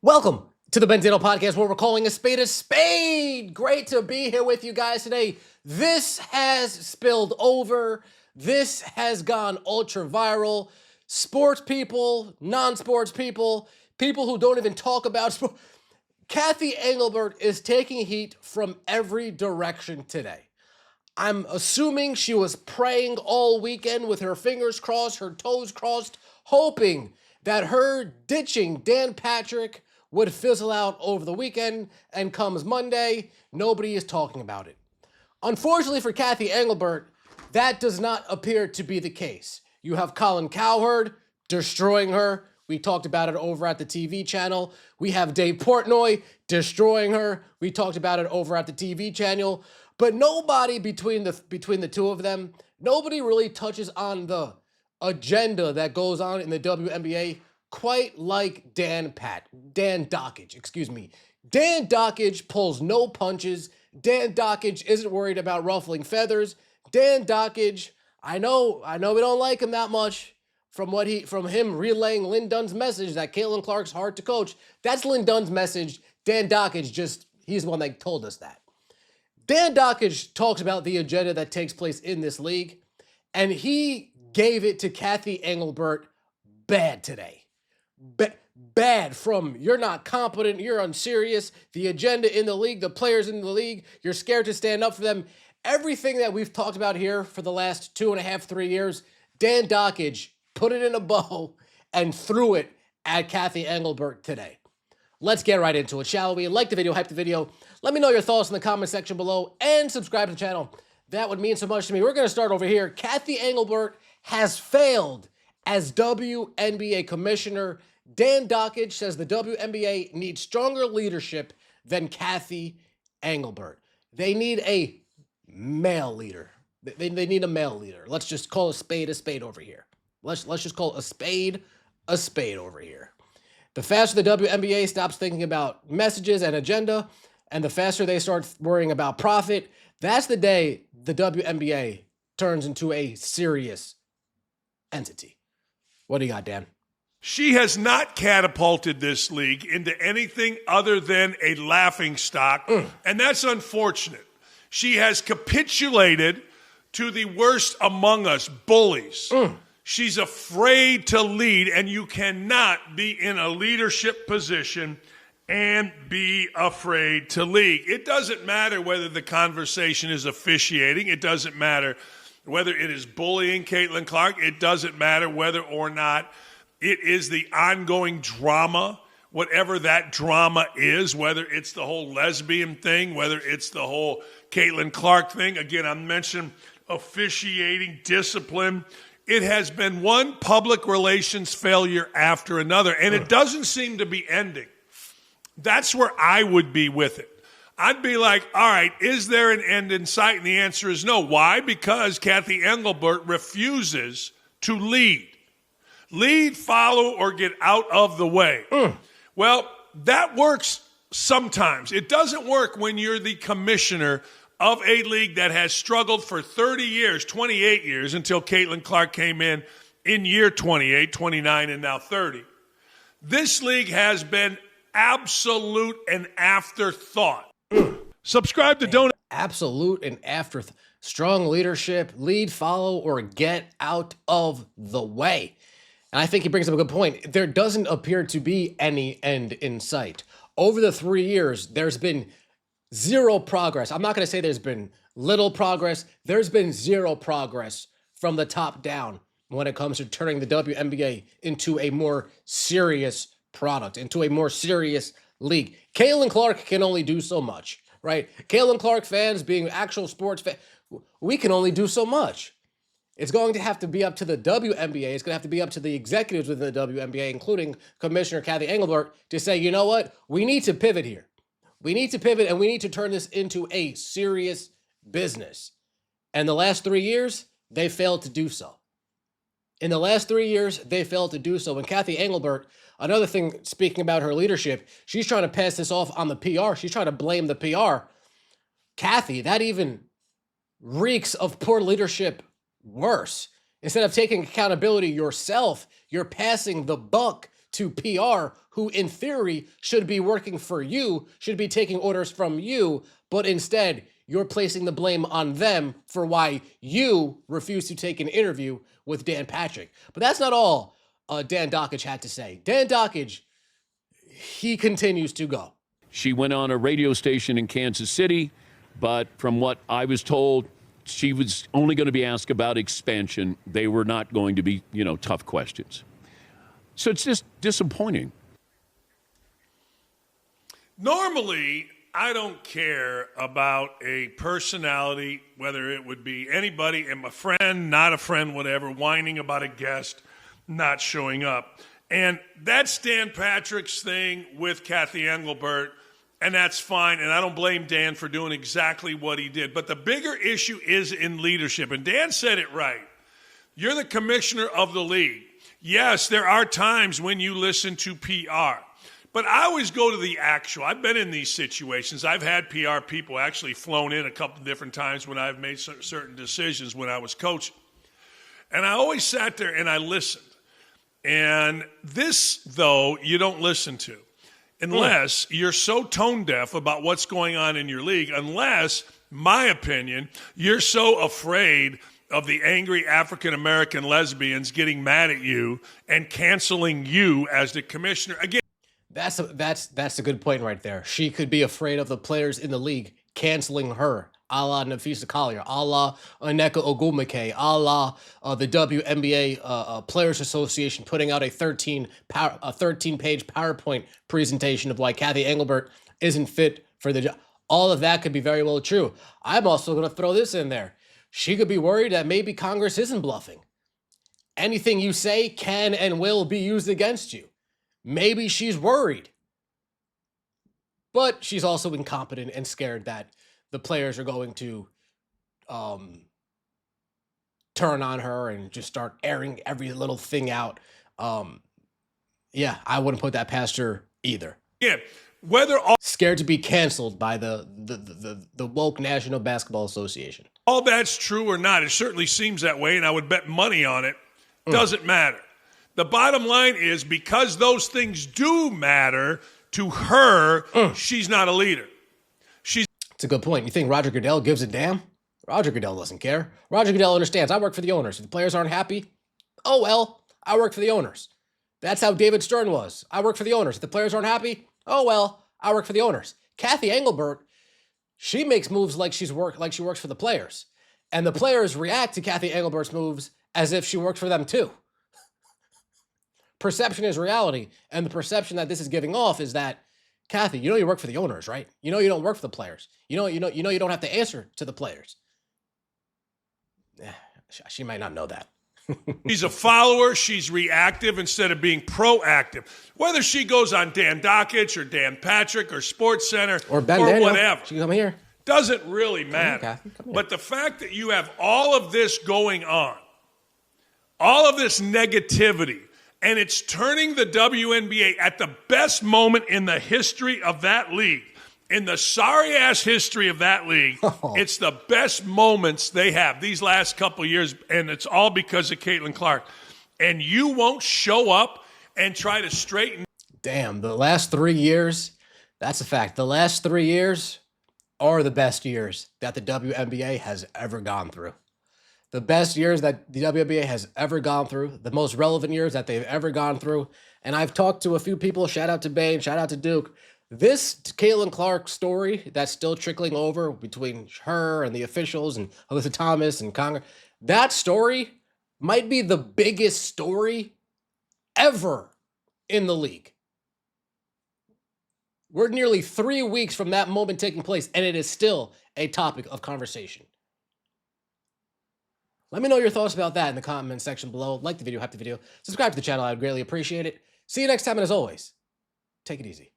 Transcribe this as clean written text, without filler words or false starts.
Welcome to the Benzino Podcast, where we're calling a spade a spade. Great to be here with you guys today. This has spilled over. This has gone ultra viral. Sports people, non-sports people, people who don't even talk about sports. Cathy Engelbert is taking heat from every direction today. I'm assuming she was praying all weekend with her fingers crossed, her toes crossed, hoping that her ditching Dan Patrick would fizzle out over the weekend, and comes Monday, nobody is talking about it. Unfortunately for Cathy Engelbert, that does not appear to be the case. You have Colin Cowherd destroying her. We talked about it over at the TV channel. We have Dave Portnoy destroying her. We talked about it over at the TV channel. But nobody between the two of them, nobody really touches on the agenda that goes on in the WNBA quite like Dan Dakich. Dan Dakich pulls no punches. Dan Dakich isn't worried about ruffling feathers. Dan Dakich, I know we don't like him that much from him relaying Lynn Dunn's message that Caitlin Clark's hard to coach. That's Lynn Dunn's message. Dan Dakich he's the one that told us that. Dan Dakich talks about the agenda that takes place in this league, and he gave it to Cathy Engelbert bad today. Bad from you're not competent, you're unserious, the agenda in the league, the players in the league, you're scared to stand up for them. Everything that we've talked about here for the last 2.5, 3 years, Dan Dakich put it in a bow and threw it at Cathy Engelbert today. Let's get right into it, shall we? Like the video, hype the video. Let me know your thoughts in the comment section below and subscribe to the channel. That would mean so much to me. We're going to start over here. Cathy Engelbert has failed as WNBA commissioner. Dan Dakich says the WNBA needs stronger leadership than Cathy Engelbert. They need a male leader. They need a male leader. Let's just call a spade over here. Let's just call a spade over here. The faster the WNBA stops thinking about messages and agenda, and the faster they start worrying about profit, that's the day the WNBA turns into a serious entity. What do you got, Dan? She has not catapulted this league into anything other than a laughingstock, and that's unfortunate. She has capitulated to the worst among us, bullies. She's afraid to lead, and you cannot be in a leadership position and be afraid to lead. It doesn't matter whether the conversation is officiating. It doesn't matter whether it is bullying Caitlin Clark. It doesn't matter whether or not it is the ongoing drama, whatever that drama is, whether it's the whole lesbian thing, whether it's the whole Caitlin Clark thing. Again, I'm mentioning officiating, discipline. It has been one public relations failure after another, and it doesn't seem to be ending. That's where I would be with it. I'd be like, all right, is there an end in sight? And the answer is no. Why? Because Cathy Engelbert refuses to lead. Lead, follow, or get out of the way. Well, that works sometimes. It doesn't work when you're the commissioner of a league that has struggled for 30 years, 28 years, until Caitlin Clark came in year 28, 29, and now 30. This league has been absolute and afterthought. Subscribe to Donut. Absolute and afterthought. Strong leadership, lead, follow, or get out of the way. And I think he brings up a good point. There doesn't appear to be any end in sight. Over the 3 years, there's been zero progress. I'm not going to say there's been little progress. There's been zero progress from the top down when it comes to turning the WNBA into a more serious product, into a more serious league. Caitlin Clark can only do so much, right? Caitlin Clark fans, being actual sports fans, we can only do so much. It's going to have to be up to the WNBA. It's going to have to be up to the executives within the WNBA, including Commissioner Cathy Engelbert, to say, you know what? We need to pivot here. We need to pivot, and we need to turn this into a serious business. And the last 3 years, they failed to do so. In the last 3 years, they failed to do so. And Cathy Engelbert, another thing, speaking about her leadership, she's trying to pass this off on the PR. She's trying to blame the PR. Cathy, that even reeks of poor leadership worse. Instead of taking accountability yourself, you're passing the buck to PR, who in theory should be working for you, should be taking orders from you, but instead you're placing the blame on them for why you refuse to take an interview with Dan Patrick. But that's not all Dan Dakich had to say. Dan Dakich, he continues to go. She went on a radio station in Kansas City, but from what I was told, she was only going to be asked about expansion. They were not going to be, tough questions. So it's just disappointing. Normally, I don't care about a personality, whether it would be anybody, and a friend, not a friend, whatever, whining about a guest not showing up. And that's Dan Patrick's thing with Kathy Engelbert, and that's fine. And I don't blame Dan for doing exactly what he did. But the bigger issue is in leadership. And Dan said it right. You're the commissioner of the league. Yes, there are times when you listen to PR. But I always go to the actual. I've been in these situations. I've had PR people actually flown in a couple of different times when I've made certain decisions when I was coaching. And I always sat there and I listened. And this, though, you don't listen to unless you're so tone deaf about what's going on in your league, unless, my opinion, you're so afraid of the angry African-American lesbians getting mad at you and canceling you as the commissioner. Again, that's a good point right there. She could be afraid of the players in the league canceling her, a la Nafisa Collier, a la Onyeka Ogwumike, a la the WNBA Players Association putting out a 13-page PowerPoint presentation of why Kathy Engelbert isn't fit for the job. All of that could be very well true. I'm also going to throw this in there. She could be worried that maybe Congress isn't bluffing. Anything you say can and will be used against you. Maybe she's worried. But she's also incompetent and scared that the players are going to turn on her and just start airing every little thing out. Yeah, I wouldn't put that past her either. Yeah, whether scared to be canceled by the woke National Basketball Association. All that's true or not, it certainly seems that way, and I would bet money on it. Doesn't matter. The bottom line is because those things do matter to her, she's not a leader. It's a good point. You think Roger Goodell gives a damn? Roger Goodell doesn't care. Roger Goodell understands. I work for the owners. If the players aren't happy, oh well, I work for the owners. That's how David Stern was. I work for the owners. If the players aren't happy, oh well, I work for the owners. Kathy Engelbert, she makes moves like she works for the players. And the players react to Kathy Engelbert's moves as if she works for them too. Perception is reality, and the perception that this is giving off is that, Kathy, you know you work for the owners, right? You know you don't work for the players. You know you don't have to answer to the players. She might not know that. She's a follower. She's reactive instead of being proactive. Whether she goes on Dan Dakich or Dan Patrick or Sports Center or Ben Daniel, whatever, she can come here. Doesn't really matter. But the fact that you have all of this going on, all of this negativity, and it's turning the WNBA at the best moment in the history of that league, in the sorry-ass history of that league, it's the best moments they have these last couple years, and it's all because of Caitlin Clark. And you won't show up and try to straighten. Damn, the last 3 years, that's a fact. The last 3 years are the best years that the WNBA has ever gone through. The best years that the WNBA has ever gone through, the most relevant years that they've ever gone through. And I've talked to a few people, shout out to Bain, shout out to Duke. This Caitlin Clark story that's still trickling over between her and the officials and Alyssa Thomas and Congress, that story might be the biggest story ever in the league. We're nearly 3 weeks from that moment taking place, and it is still a topic of conversation. Let me know your thoughts about that in the comment section below. Like the video, hype the video, subscribe to the channel. I would greatly appreciate it. See you next time, and as always, take it easy.